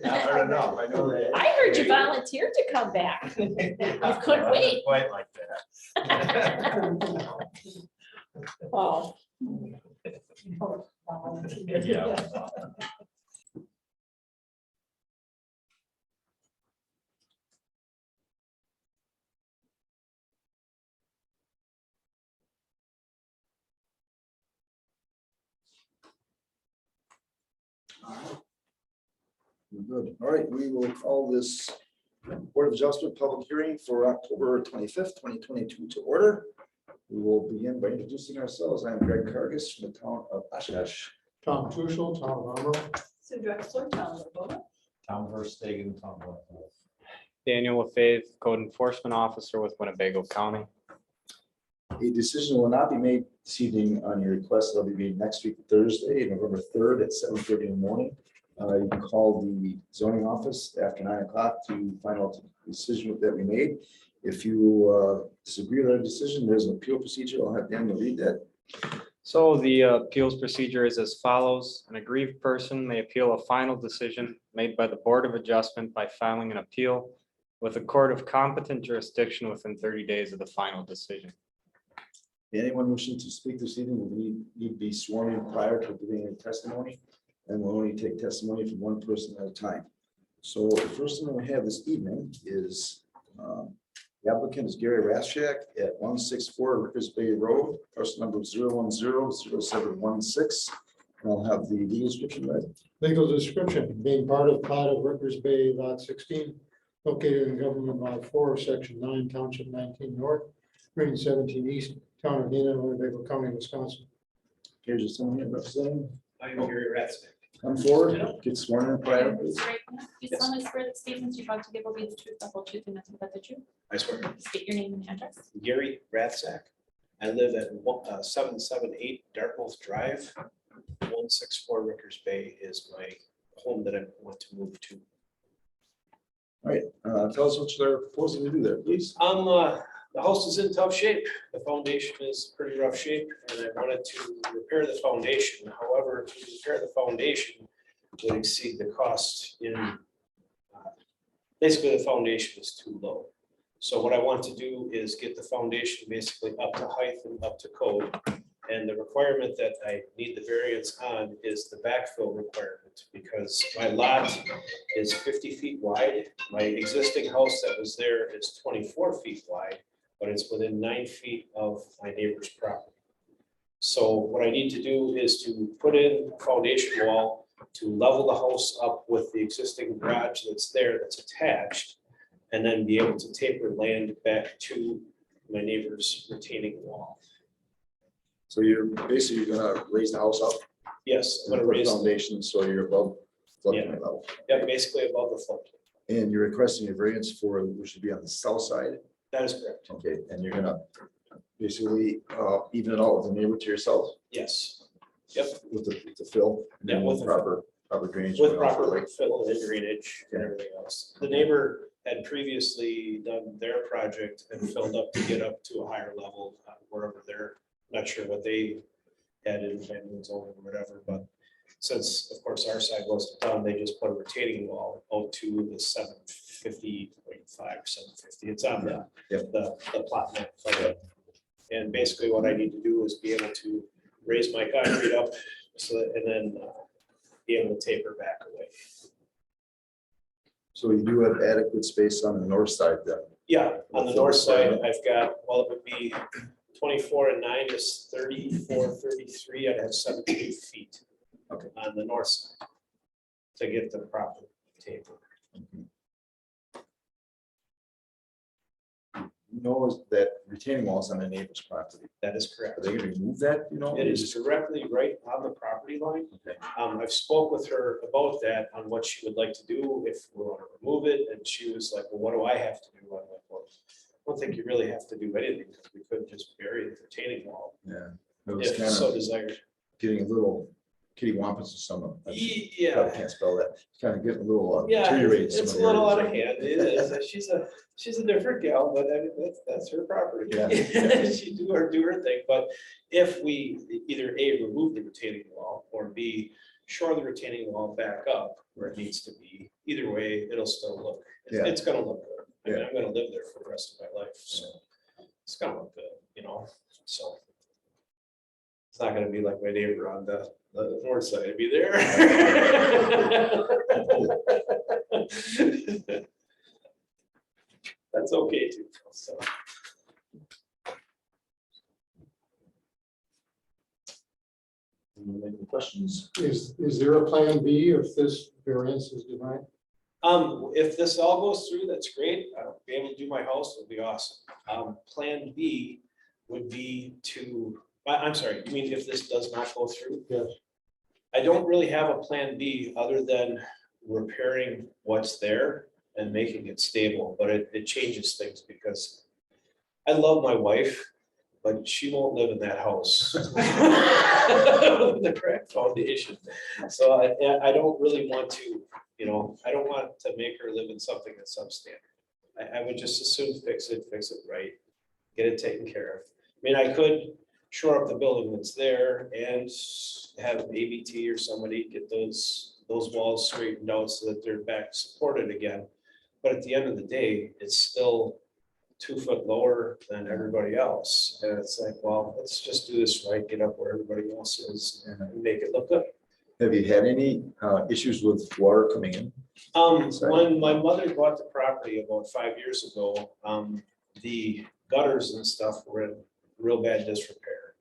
Not hard enough, I know that. I heard you volunteered to come back. You couldn't wait. Quite like that. Oh. Yeah. Good. All right, we will call this Board of Adjustment public hearing for October 25th, 2022 to order. We will begin by introducing ourselves. I'm Greg Cargus from the town of Oshkosh. Tom Trussell, Tom Armo. Sue Drexler, Tom Lebola. Tom Verstegen, Tom Lefkow. Daniel LaFave, Code Enforcement Officer with Winnebago County. A decision will not be made this evening on your request. It'll be made next week, Thursday, November 3rd at 7:30 in the morning. You can call the zoning office after 9 o'clock to find out the decision that we made. If you disagree with our decision, there's an appeal procedure. I'll have Daniel read that. So the appeals procedure is as follows. An aggrieved person may appeal a final decision made by the Board of Adjustment by filing an appeal with a court of competent jurisdiction within 30 days of the final decision. Anyone wishing to speak this evening will need to be sworn in prior to giving a testimony, and we'll only take testimony from one person at a time. So the first thing we have this evening is the applicant is Gary Rathshack at 164 Rickers Bay Road, parcel number 0100716. And I'll have the legal description read. Legal description, being part of plat of Rickers Bay Lot 16, located in Government Lot 4, Section 9, Township 19 North, Range 17 East, Town of Neenah, Winnebago County, Wisconsin. Here's just someone here representing. I'm Gary Ratznick. Come forward, get sworn in prior. You solemnly swear that statements you're about to give will be the truth, the whole truth, and nothing but the truth. I swear. State your name and address. Gary Ratzak. I live at 778 Dartmouth Drive. 164 Rickers Bay is my home that I want to move to. All right, tell us what you're proposing to do there, please. The house is in tough shape. The foundation is pretty rough shape, and I wanted to repair the foundation. However, to repair the foundation would exceed the cost in, basically the foundation is too low. So what I want to do is get the foundation basically up to height and up to code. And the requirement that I need the variance on is the backfill requirement, because my lot is 50 feet wide. My existing house that was there is 24 feet wide, but it's within 9 feet of my neighbor's property. So what I need to do is to put in a foundation wall to level the house up with the existing garage that's there, that's attached, and then be able to taper land back to my neighbor's retaining wall. So you're basically gonna raise the house up. Yes, I'm gonna Put a raise, foundation so you're above floodplain level. yeah, basically above the floodplain. And you're requesting a variance for, which should be on the south side. That is correct. Okay, and you're gonna basically even it out with the neighbor to yourself Yes. Yep, with the fill. And then Yeah, with the proper drainage. with going off the proper lake. fill and drainage and everything else. The neighbor had previously done their project and filled up to get up to a higher level wherever they're, not sure what they had in planning zone or whatever, but since, of course, our side wasn't done, they just put a retaining wall out to the 750.5 or 750. It's on the plot map. And basically what I need to do is be able to raise my concrete up so that, and then be able to taper back away. So you do have adequate space on the north side then. Yeah, on the north side, I've got, well, it would be 24 and 9 is 34, 33. I'd have 17 feet. Okay. On the north side to get the proper taper. You know that retaining walls on the neighbor's property. That is Are correct. they gonna remove that, you know? It is directly right on the property line. Okay. I've spoke with her about that on what she would like to do, if we want to remove it, and she was like, well, what do I have to do? I'm like, well, I don't think you really have to do anything, because we could just bury the retaining wall Yeah. It was if kind so of desired. getting a little kitty wampus or something. I Yeah, probably can't spell that. It's kind of getting a little yeah, deteriorated. it's a little out of hand. It is. She's a different gal, but I mean, that's her property. Yeah. She do her thing, but if we either A, remove the retaining wall, or B, shore the retaining wall back up where it needs to be. Either way, it'll still look, Yeah. it's gonna look good. I mean, I'm gonna live there for the rest of my life, so it's gonna look good, so. It's not gonna be like my neighbor on the north side, it'd be there. That's okay too, so. Any questions? Is there a plan B if this variance is denied? If this all goes through, that's great. I'll be able to do my house, it'll be awesome. Plan B would be to, I'm sorry, you mean if this does not go through? Yes. I don't really have a plan B other than repairing what's there and making it stable, but it changes things because I love my wife, but she won't live in that house. With the correct foundation. So I don't really want to, I don't want to make her live in something that's substandard. I would just as soon fix it right, get it taken care of. I mean, I could shore up the building that's there and have ABT or somebody get those walls straightened out so that they're back supported again. But at the end of the day, it's still 2 foot lower than everybody else. And it's like, well, let's just do this right, get up where everybody else is and make it look good. Have you had any issues with water coming in? When my mother bought the property about 5 years ago, the gutters and stuff were in real bad disrepair.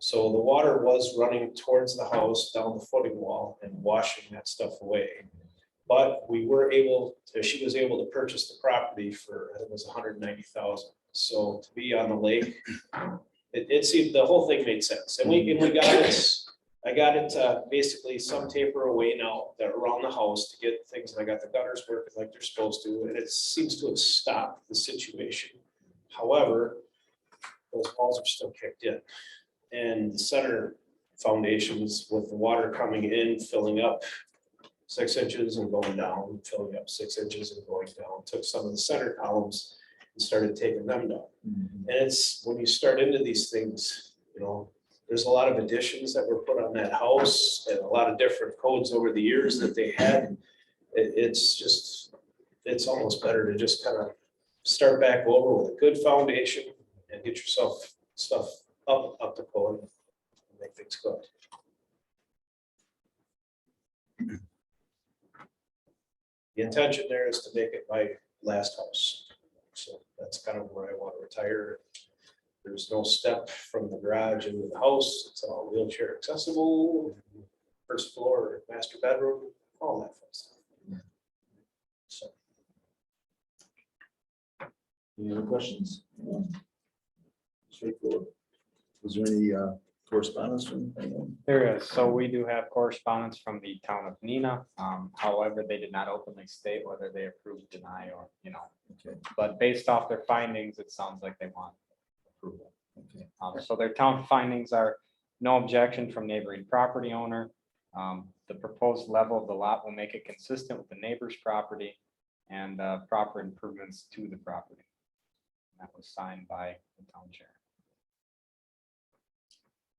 So the water was running towards the house down the footing wall and washing that stuff away. But she was able to purchase the property for, I think it was 190,000. So to be on the lake, it seemed, the whole thing made sense. And we got it, I got it basically some taper away now that around the house to get things, and I got the gutters working like they're supposed to, and it seems to have stopped the situation. However, those walls are still kicked in. And the center foundations with the water coming in, filling up 6 inches and going down, filling up 6 inches and going down, took some of the center columns and started taking them down. And it's, when you start into these things, there's a lot of additions that were put on that house and a lot of different codes over the years that they had. It's almost better to just kind of start back over with a good foundation and get yourself stuff up to code and make things good. The intention there is to make it my last house. So that's kind of where I want to retire. There's no step from the garage into the house. It's all wheelchair accessible, first floor, master bedroom, all that fun stuff. So. Any other questions? Straightforward. Was there any correspondence from anyone? There is. So we do have correspondence from the town of Neenah. However, they did not openly state whether they approve, deny, or, Okay. but based off their findings, it sounds like they want approval. Okay. So their town findings are no objection from neighboring property owner. The proposed level of the lot will make it consistent with the neighbor's property and proper improvements to the property. That was signed by the town chair.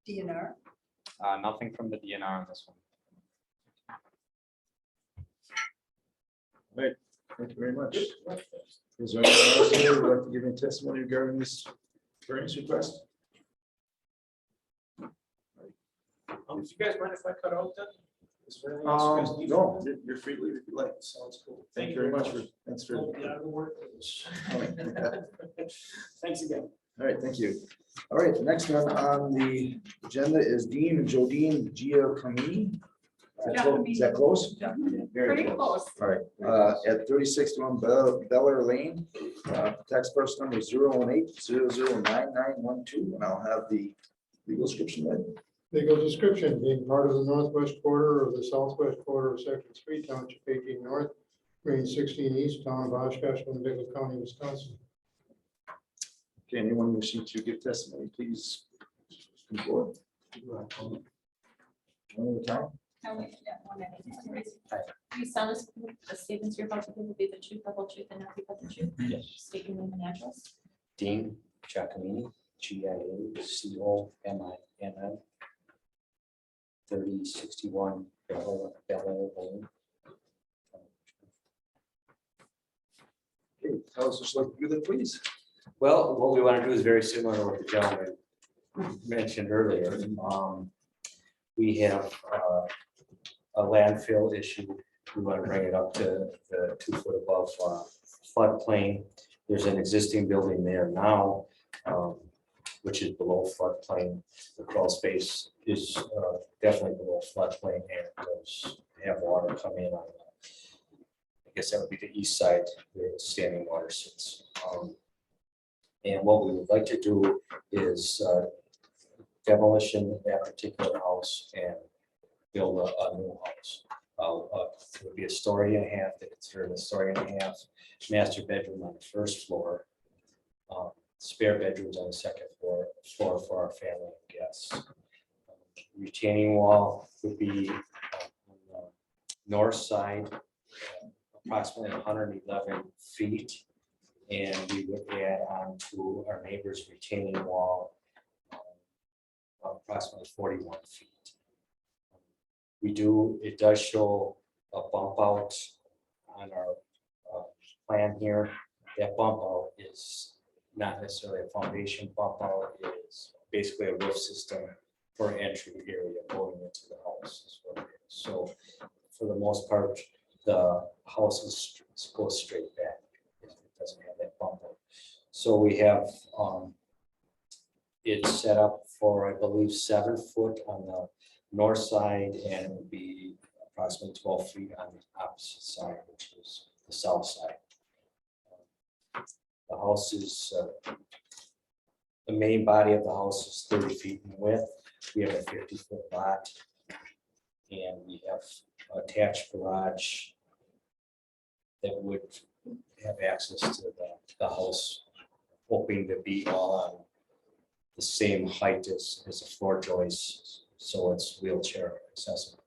DNR. Nothing from the DNR on this one. Right, thank you very much. Is there anyone else here who would like to give any testimony regarding this variance request? Do you guys mind if I cut out then? Is there anything else you guys need? No, you're free to leave if you like. Sounds cool. Thank you very much. Thanks for. Oh, yeah, it'll work. Thanks again. All right, thank you. All right, the next one on the agenda is Dean and Jodine Giacomin. Is that close? Very Pretty close. All right, at 3621 Beller Lane, tax parcel number 018009912, and I'll have the legal description read. Legal description: being part of the northwest quarter of the southwest quarter of section 3, township 18 north, range 16 east, town of Oshkosh, Winnebago County, Wisconsin. Okay, anyone wishing to give testimony, please come forward. One at a time. Oh, wait, yeah, one at a time. You sound as if the statements you're about to give will be the truth, the whole truth, and nothing but the truth. Yes. State your name and address. Dean Giacomini, GIACOMINN, 3061 Bel Air Lane. Okay, tell us what you'd like to do then, please. Well, what we want to do is very similar to what the gentleman mentioned earlier. We have a landfill issue. We want to bring it up to the 2 foot above floodplain. There's an existing building there now, which is below floodplain. The crawl space is definitely below floodplain and does have water come in on I guess that would be the east side where the standing water sits. And what we would like to do is demolition of that particular house and build a new house. It would be a story and a half, they consider it a story and a half, master bedroom on the first floor. Spare bedrooms on the second floor for our family and guests. Retaining wall would be on the north side, approximately 111 feet. And we would add on to our neighbor's retaining wall approximately 41 feet. It does show a bump out on our plan here. That bump out is not necessarily a foundation bump out, it is basically a roof system for entry area going into the house. Is what it is. So for the most part, the house goes straight back. It doesn't have that bump out. So we have it's set up for, I believe, 7 foot on the north side and it would be approximately 12 feet on the opposite side, which is the south side. The house is, the main body of the house is 30 feet in width. We have a 50-foot lot. And we have attached garage that would have access to the house, hoping to be all on the same height as a floor joist, so it's wheelchair accessible.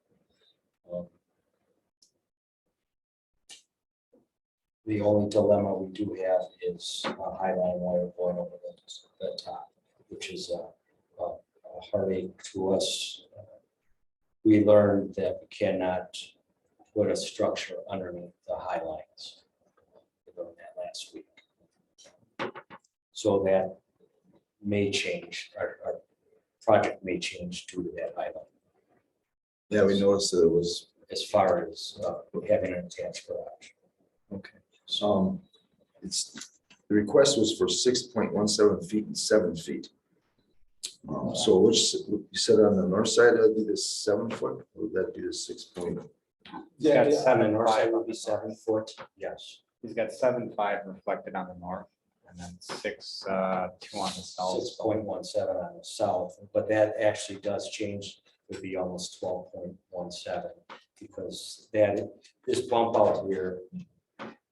The only dilemma we do have is a high line wire going over the top, which is a heartache to us. We learned that we cannot put a structure underneath the high lines. We learned that last week. So that may change, our project may change due to that high line. Yeah, we noticed that it was, As far as having an attached garage. okay. The request was for 6.17 feet and 7 feet. So which, you said on the north side, that'd be the 7 foot, or would that be the 6 point? Yeah, On the north side 7.5 would be 7 foot, yes. He's got 7.5 reflected on the north and then 6.2 on the south. 6.17 on the south, but that actually does change, would be almost 12.17, because this bump out here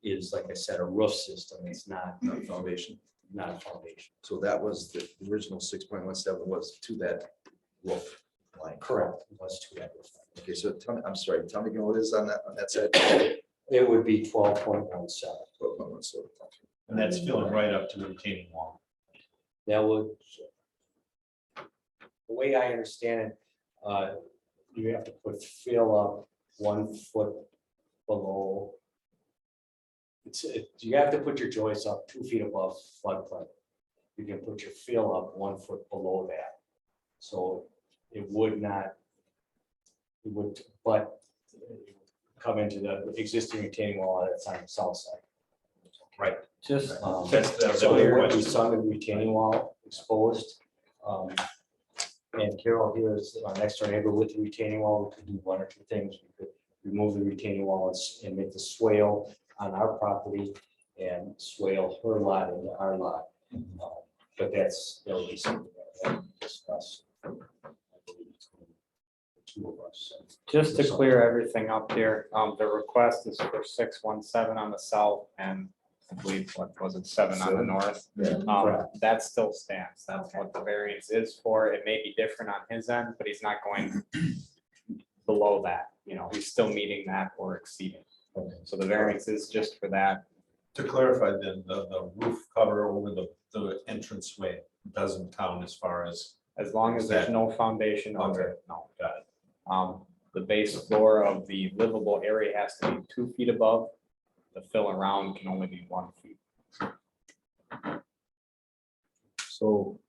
is, like I said, a roof system, it's not Not foundation. not a foundation. So that was the original 6.17 was to that roof line. Correct, it was to that roof. Okay, so tell me, I'm sorry, tell me again what it is on that side. It would be 12.17. 12.17. And that's filling right up to the retaining wall. That would, the way I understand it, you have to fill up 1 foot below. You have to put your joists up 2 feet above floodplain. You can put your fill up 1 foot below that. So it would not, it would, but it would come into the existing retaining wall that's on the south side. Right. Just So there would be some retaining wall exposed. And Carol here is our next door neighbor with the retaining wall. We could do 1 or 2 things. We could remove the retaining wall and make the swale on our property and swale her lot into our lot. But that would be something that we'll discuss. I believe, between the 2 of us. Just to clear everything up here, the request is for 6.17 on the south and I believe, what was it, 7 on the north? Correct. That still stands. That's what the variance is for. It may be different on his end, but he's not going below that. You know, he's still meeting that or exceeding. So the variance is just for that. To clarify, then, the roof cover over the entranceway doesn't count as far as, As long as there's no foundation under Okay. it, no. got it. The base floor of the livable area has to be 2 feet above. The fill around can only be 1 feet. So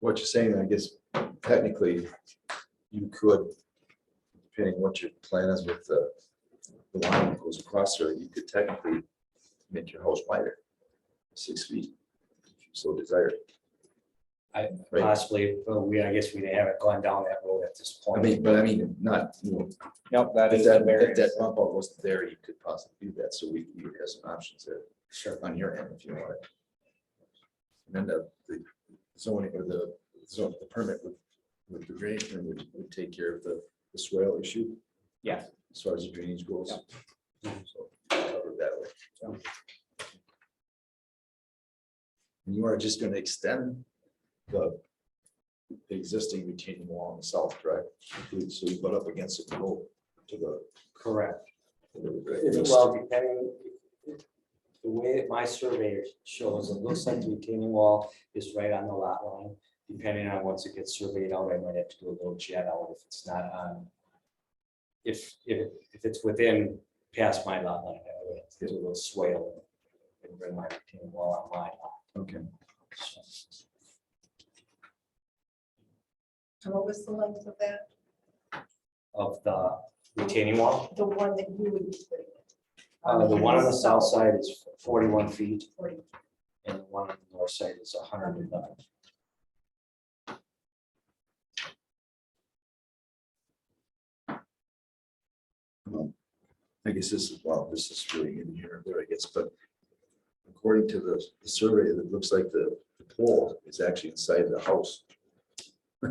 what you're saying, I guess, technically, you could, depending what your plan is with the line that goes across there, you could technically make your house wider, 6 feet, if you so desired. Right. Possibly, but I guess we haven't gone down that road at this I point. mean, not, you know, Yep, that if is the that variance. bump out wasn't there, you could possibly do that, so we would have some options there Sure. on your end if you want it. And then the zoning or the permit with the drainage permit would take care of the swale issue Yes, as far as the drainage goes. So cover it that way. And you are just gonna extend the existing retaining wall on the south, correct? So you butt up against it to go to the. Correct. Well, depending, the way that my survey shows, it looks like the retaining wall is right on the lot line. Depending on once it gets surveyed out, I might have to do a little jet out if it's not on. If it's within past my lot line, I would have to do a little swale and bring my retaining wall on my lot. Okay. So, And what was the length of that? of the retaining wall, The one that you would be putting in? the one on the south side is 41 feet. 40. And the one on the north side is 111. I guess this is really in here, there, I guess, but according to the survey, it looks like the pole is actually inside the house.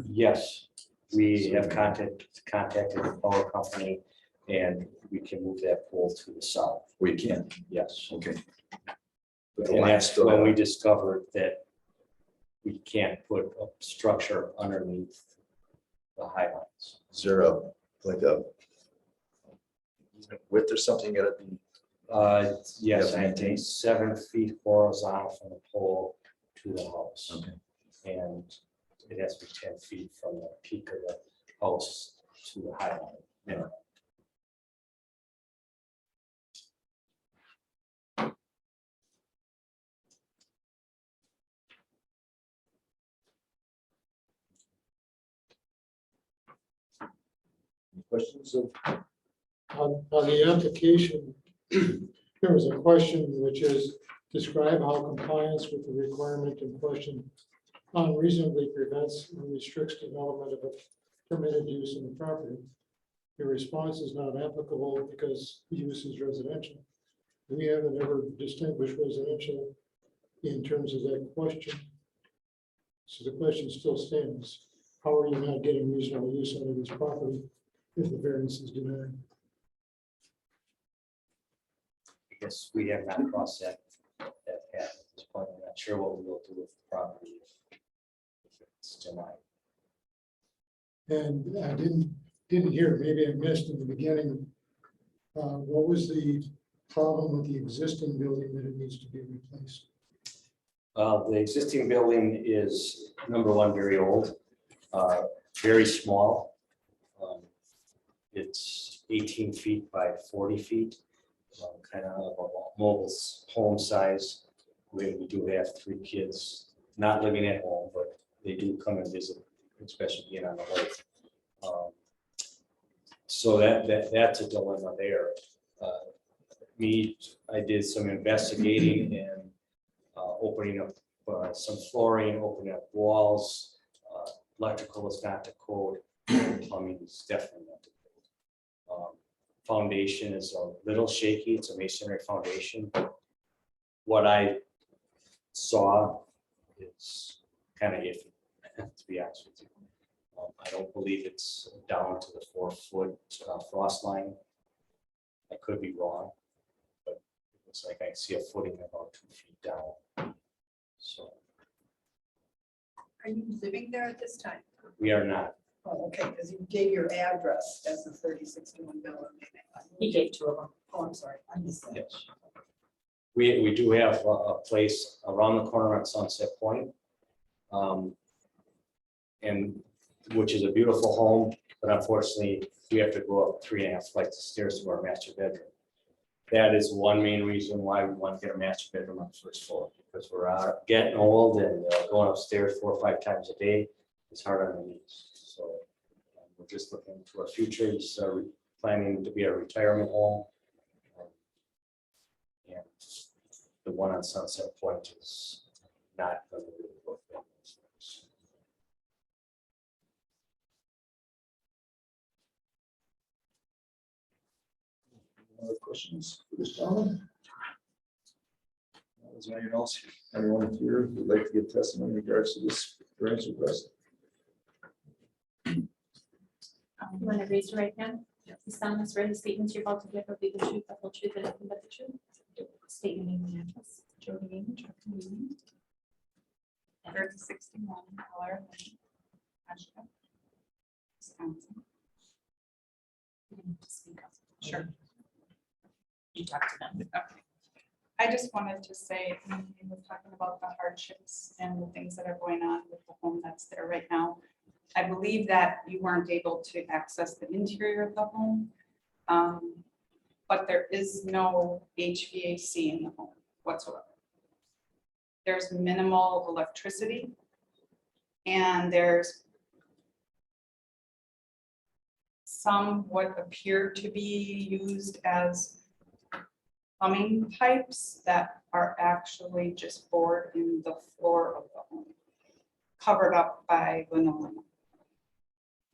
Yes, we have contacted the power company and we can move that pole to the south. We can, Yes. okay. But the And line's that's still. when we discovered that we can't put a structure underneath the highlights. Is there like a width or something gotta be? Yes, Yeah, I think 7 feet horizontal from the pole to the house. Okay. And it has to be 10 feet from the peak of the house to the highlight. Yeah. Any questions of? On the application, there was a question which is describe how compliance with the requirement in question unreasonably prevents or restricts development of a permitted use in the property. Your response is not applicable because the use is residential. We haven't ever distinguished residential in terms of that question. So the question still stands. How are you not getting reasonable use out of this property if the variance is denied? I guess we have not crossed that path at this point. I'm not sure what we will do with the property if it's denied. And I didn't hear, maybe I missed in the beginning, what was the problem with the existing building that it needs to be replaced? The existing building is, number one, very old, very small. It's 18 feet by 40 feet, kind of a mobile home size. We do have 3 kids not living at home, but they do come and visit, especially being on the lake. So that's a dilemma there. I did some investigating and opening up some flooring, opening up walls. Electrical is not to code. Plumbing is definitely not to code. Foundation is a little shaky. It's a masonry foundation. What I saw is kind of iffy, to be honest with you. I don't believe it's down to the 4-foot frost line. I could be wrong, but it looks like I see a footing about 2 feet down. So Are you living there at this time? we are not. Oh, okay, because you gave your address as the 3061 Bella. He gave 2 of them. Oh, I'm sorry, I missed that. Yes. We do have a place around the corner at Sunset Point. And which is a beautiful home, but unfortunately, we have to go up 3.5 flights of stairs to our master bedroom. That is one main reason why we want to get a master bedroom on the first floor, because we're getting old and going upstairs 4 or 5 times a day. It's hard on the knees. So we're just looking to our future. It's planning to be a retirement home. And the one on Sunset Point is not going to really work. Other questions for this gentleman? Is there anyone else, anyone here who would like to give testimony in regards to this variance request? You want to raise your right hand? You solemnly swear the statements you're about to give will be the truth, the whole truth, and nothing but the truth. State your name and address. Jody Amy, 61 Dollar Lane, Asheville, Wisconsin. You can speak up. Sure. You talk to them. Okay. I just wanted to say, we were talking about the hardships and the things that are going on with the home that's there right now. I believe that you weren't able to access the interior of the home. But there is no HVAC in the home whatsoever. There's minimal electricity. And there's some what appear to be used as plumbing pipes that are actually just bored in the floor of the home, covered up by linoleum.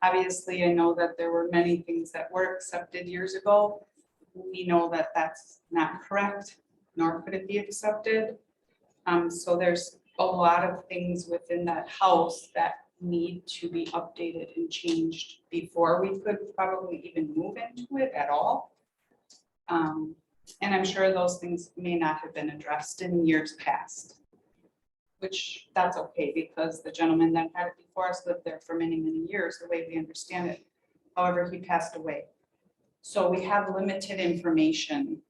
Obviously, I know that there were many things that were accepted years ago. We know that that's not correct, nor could it be accepted. So there's a lot of things within that house that need to be updated and changed before we could probably even move into it at all. And I'm sure those things may not have been addressed in years past, which that's okay, because the gentleman that had it before us lived there for many, many years, the way we understand it. However, he passed away. So we have limited information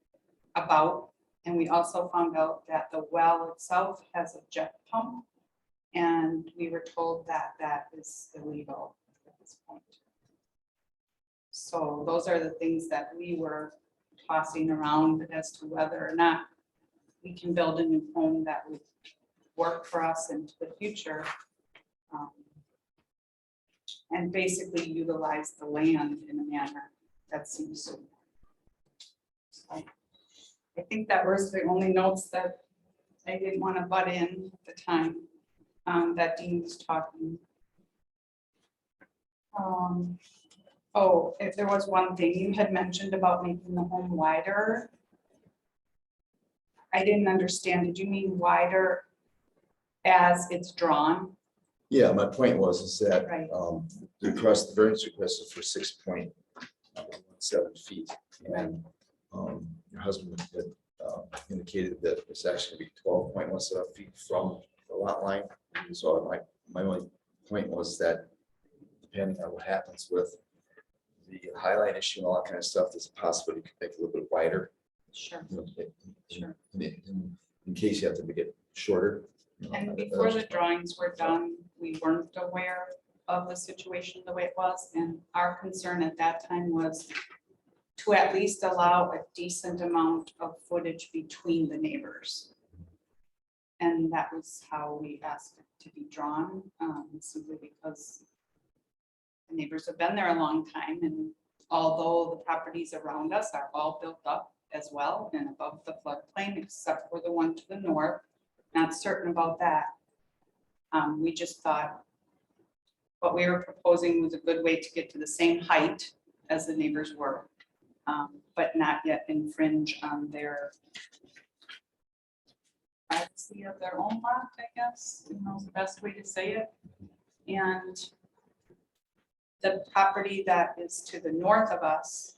about, and we also found out that the well itself has a jet pump. And we were told that that is illegal at this point. So those are the things that we were tossing around as to whether or not we can build a new home that would work for us into the future. And basically utilize the land in a manner that seems so. I think that was the only notes that I didn't want to butt in at the time that Dean was talking. Oh, if there was one thing you had mentioned about making the home wider. I didn't understand. Did you mean wider as it's drawn? Yeah, my point was is that Right. the request, the variance request is for 6.7 feet. And your husband had indicated that it's actually be 12.17 feet from the lot line. So my only point was that depending on what happens with the highlight issue and all that kind of stuff, there's a possibility you could make it a little bit wider. Sure. You know, Sure. in case you have to make it shorter. You know, And that- before that's the just- drawings were done, we weren't aware of the situation the way it was. And our concern at that time was to at least allow a decent amount of footage between the neighbors. And that was how we asked it to be drawn, simply because the neighbors have been there a long time. And although the properties around us are all built up as well and above the floodplain, except for the one to the north, not certain about that. We just thought what we were proposing was a good way to get to the same height as the neighbors were, but not yet infringe on their privacy of their own lot, I guess, you know, is the best way to say it. And the property that is to the north of us,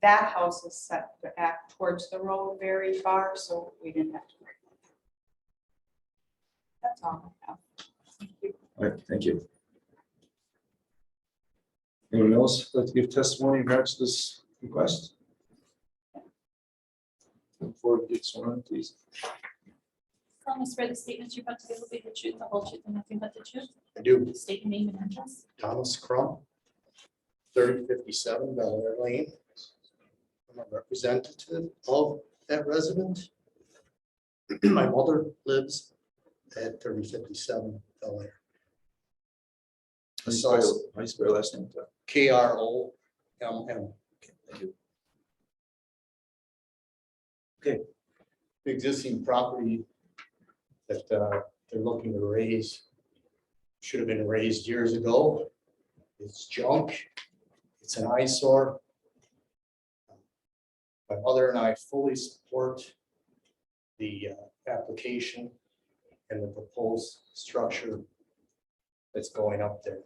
that house is set back towards the road very far, so we didn't have to worry. That's all I have. Thank you. All right, thank you. Anyone else like to give testimony in regards to this request? Before we get sworn in, please. solemnly swear the statements you're about to give will be the truth, the whole truth, and nothing but the truth? I do. State your name and address. Thomas Crum, 3057 Delaware Lane. I'm a representative of that resident. My mother lives at 3057 Delaware. How do you spell your last name? KROMM. Thank you. The existing property that they're looking to raise should have been raised years ago. It's junk. It's an eyesore. My mother and I fully support the application and the proposed structure that's going up there.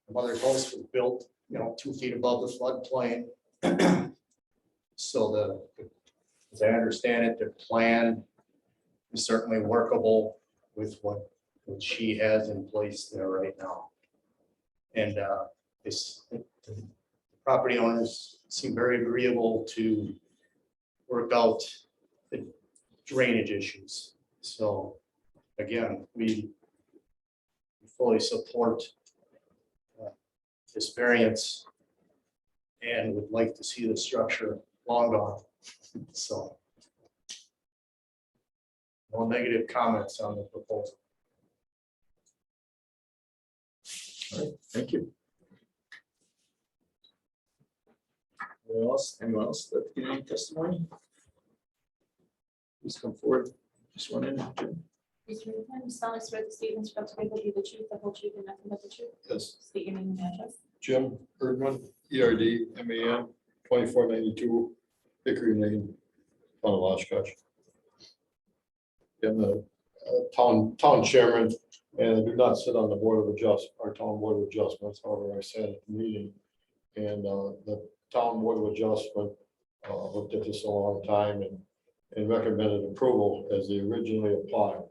My mother's house was built, 2 feet above the floodplain. So as I understand it, the plan is certainly workable with what she has in place there right now. And the property owners seem very agreeable to work out the drainage issues. So again, we fully support this variance and would like to see the structure long gone. So no negative comments on the proposal. All right, thank you. Anyone else that give any testimony? Please come forward. Just one in, Jim. Raise your right hand. You solemnly swear the statements you're about to give will be the truth, the whole truth, and nothing but the truth? Yes, State your name and address. Jim Erdman, ERDMAN, 2492 Hickory Lane, town of Oshkosh. I'm the town chairman, and I do not sit on the our town board of adjustments, however, I sat at the meeting. And the town board of adjustment looked at this a long time and recommended approval as they originally applied.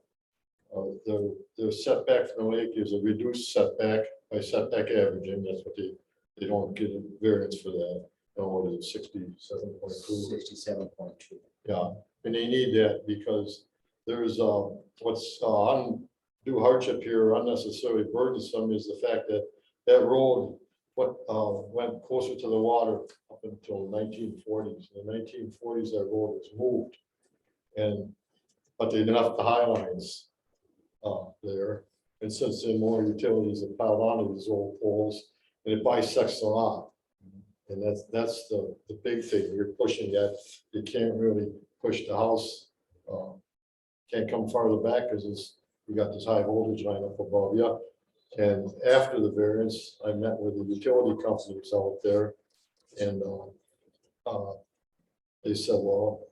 The setback from the lake is a reduced setback by setback averaging. That's what they don't get a variance for that. What is it, 67.2? 67.2. Yeah, and they need that because there's what's undue hardship here, unnecessarily burdensome, is the fact that that road went closer to the water up until 1940s. In the 1940s, that road was moved, but they left the high lines there. And since then, more utilities have piled onto these old poles, and it bisects the lot. And that's the big thing. You're pushing that. You can't really push the house. Can't come farther back because you got this high voltage line up above you. And after the variance, I met with the utility companies out there, and they said, well,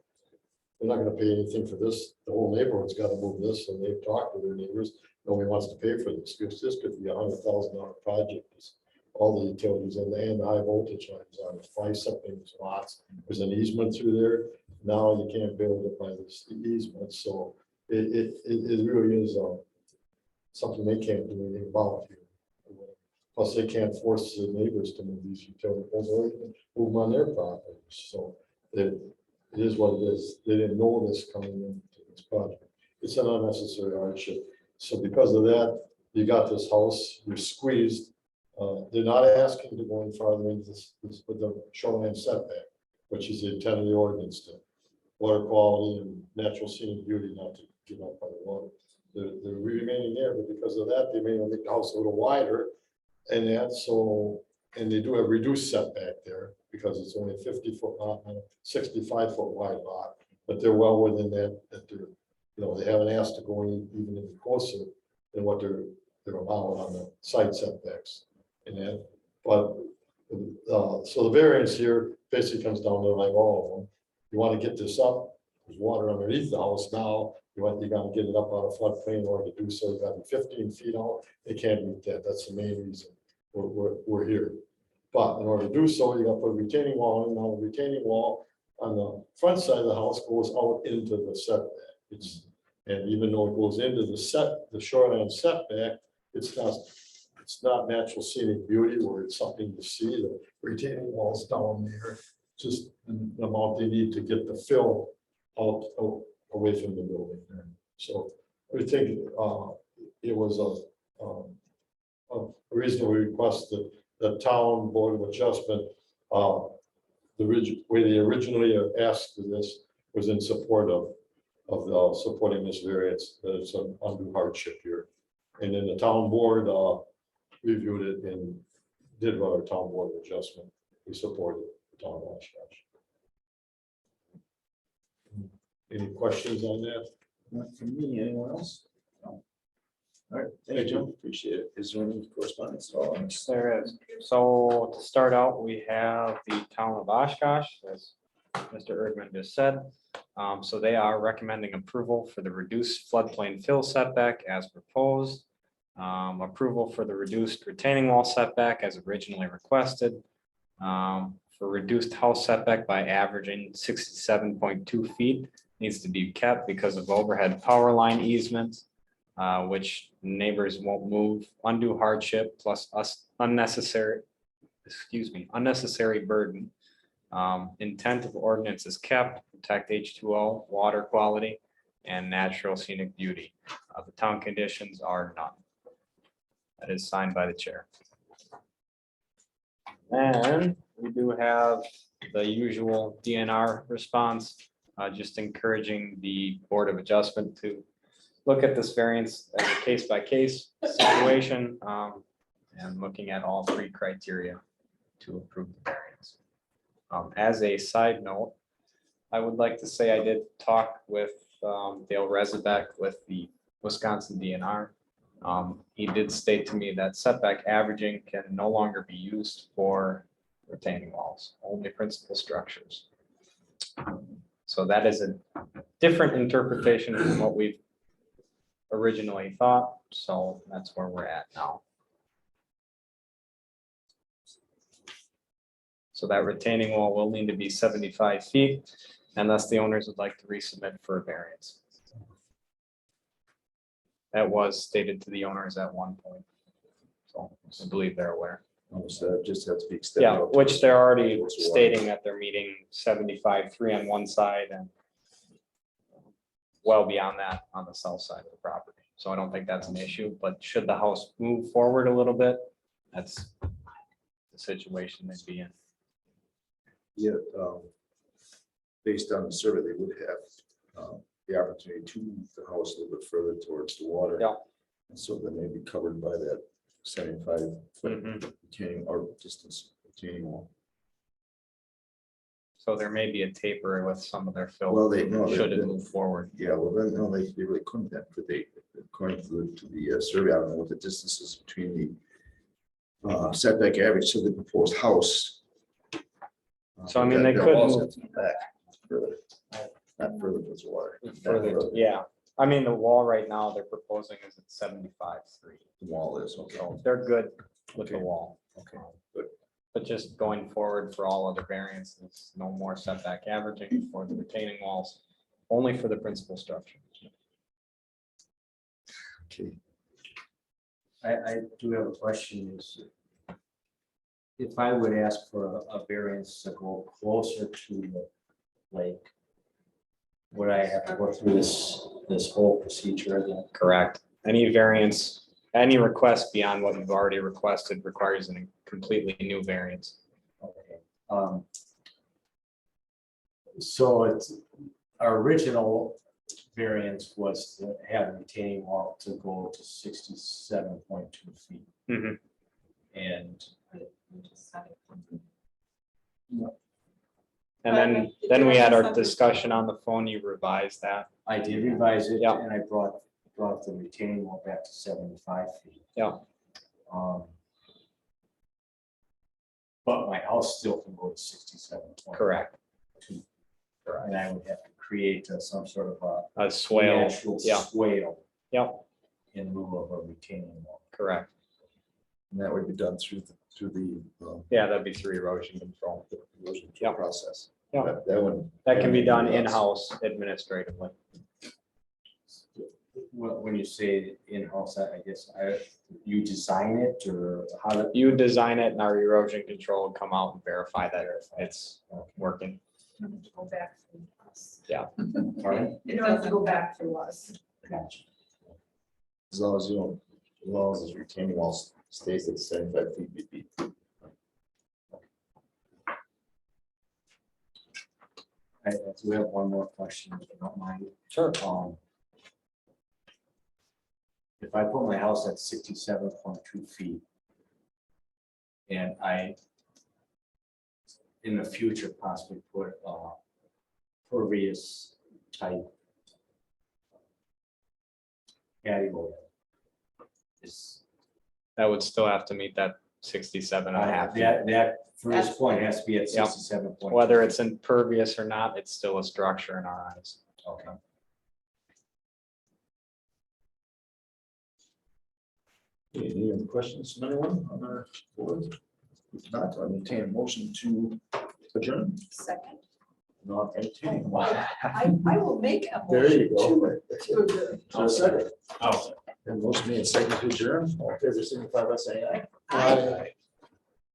they're not going to pay anything for this. The whole neighborhood's got to move this, and they've talked to their neighbors. Nobody wants to pay for this because this could be $100,000 project. All the utilities and the high voltage lines on it, bisecting these lots. There's an easement through there. Now you can't build it by this easement, so it really is something they can't do anything about here. Plus, they can't force the neighbors to move these utility poles or even move them on their property. So it is what it is. They didn't know this coming into this project. It's an unnecessary hardship. So because of that, you got this house, you're squeezed. They're not asking to go any farther into this with the shoreline setback, which is the intent of the ordinance, to water quality and natural scenic beauty, not to get up by the water. They're remaining there, but because of that, they may make the house a little wider. And they do have reduced setback there because it's only a 50-foot lot and a 65-foot wide lot, but they're well within that they haven't asked to go even any closer than what they're allowed on the side setbacks. But so the variance here basically comes down to like all of them. You want to get this up, there's water underneath the house now. You got to get it up out of floodplain in order to do so. You got to be 15 feet out. They can't meet that. That's the main reason we're here. But in order to do so, you got to put a retaining wall in. Now the retaining wall on the front side of the house goes out into the setback. And even though it goes into the shoreline setback, it's not natural scenic beauty where it's something to see. The retaining walls down there, just the amount they need to get the fill out away from the building. So I think it was a reasonable request that the town board of adjustment, way they originally asked for this was in support of supporting this variance, that it's an undue hardship here. And then the town board reviewed it and did what our town board of adjustment. We supported the town of Oshkosh. Any questions on that? Not from me, anyone else? No. All right, thank you, Joe. Appreciate it. Is there any correspondence at all? There is. So to start out, we have the town of Oshkosh, as Mr. Erdman just said. So they are recommending approval for the reduced floodplain fill setback as proposed. Approval for the reduced retaining wall setback as originally requested. For reduced house setback by averaging 67.2 feet needs to be kept because of overhead power line easements, which neighbors won't move, undue hardship plus unnecessary burden. Intent of ordinance is kept, protect H2O, water quality, and natural scenic beauty. The town conditions are none. That is signed by the chair. And we do have the usual DNR response, just encouraging the Board of Adjustment to look at this variance as a case-by-case situation, and looking at all three criteria to approve the variance. As a side note, I would like to say I did talk with Dale Rezebeck with the Wisconsin DNR. He did state to me that setback averaging can no longer be used for retaining walls, only principal structures. So that is a different interpretation from what we've originally thought. So that's where we're at now. So that retaining wall will need to be 75 feet unless the owners would like to resubmit for a variance. That was stated to the owners at one point. So I believe they're aware. So just have to be extended. Yeah, which they're already stating that they're meeting 75.3 on one side and well beyond that on the south side of the property. So I don't think that's an issue, but should the house move forward a little bit, that's the situation they'd be in. Yeah, based on the survey, they would have the opportunity to move the house a little bit further towards the water. Yeah. And so they may be covered by that 75 foot retaining or distance retaining wall. So there may be a taper with some of their fill. Well, they know Should it move forward. Yeah, well, then, no, they really couldn't then, could they? According to the survey, I don't know what the distance is between the setback average to the proposed house. So I mean, they Their could walls move have to be back further, not further towards the water. further. Yeah, I mean, the wall right now they're proposing is at 75.3. The wall is, okay. So they're good with the Okay. wall. Okay, good. But just going forward for all other variances, no more setback averaging for the retaining walls, only for the principal structure. Okay. I do have a question is, if I would ask for a variance to go closer to the lake, would I have to go through this whole procedure again? Correct. Any variance, any request beyond what you've already requested requires a completely new variance. Okay. So it's, our original variance was to have a retaining wall to go to 67.2 feet. Mhm. And And then we had our discussion on the phone, you revised that. I did revise it, Yeah. and I brought the retaining wall back to 75 feet. Yeah. But my house still can go to 67. Correct. And I would have to create some sort of A swale. natural Yeah. swale Yep, in lieu of a retaining wall. correct. And that would be done through the Yeah, that'd be through erosion control. erosion Yeah. process. Yeah. That one. That can be done in-house administratively. when you say in-house, I guess, you design it or how do? You design it and our erosion control will come out and verify that it's working. Go back through us. Pardon? It doesn't go back through us. Gotcha. As long as you don't, as long as the retaining wall stays at 75 feet, we'd be. We have one more question, if you don't mind. Sure. If I put my house at 67.2 feet. And I. In the future possibly put pervious type. Patio. Is That would still have to meet that 67.5 feet. that first point has to be at Yep. 67. Whether it's impervious or not, it's still a structure in our eyes. Okay. Any other questions from anyone on our board? If not, I'll entertain a motion to adjourn. Second. Not entertaining. I will make a There motion you go. to adjourn. So a second. Oh, And motion made and second to adjourn. All in favor, signify by saying aye. Aye.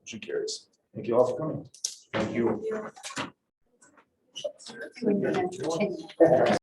Motion carries. Thank you all for coming. Thank you. When you're entertaining.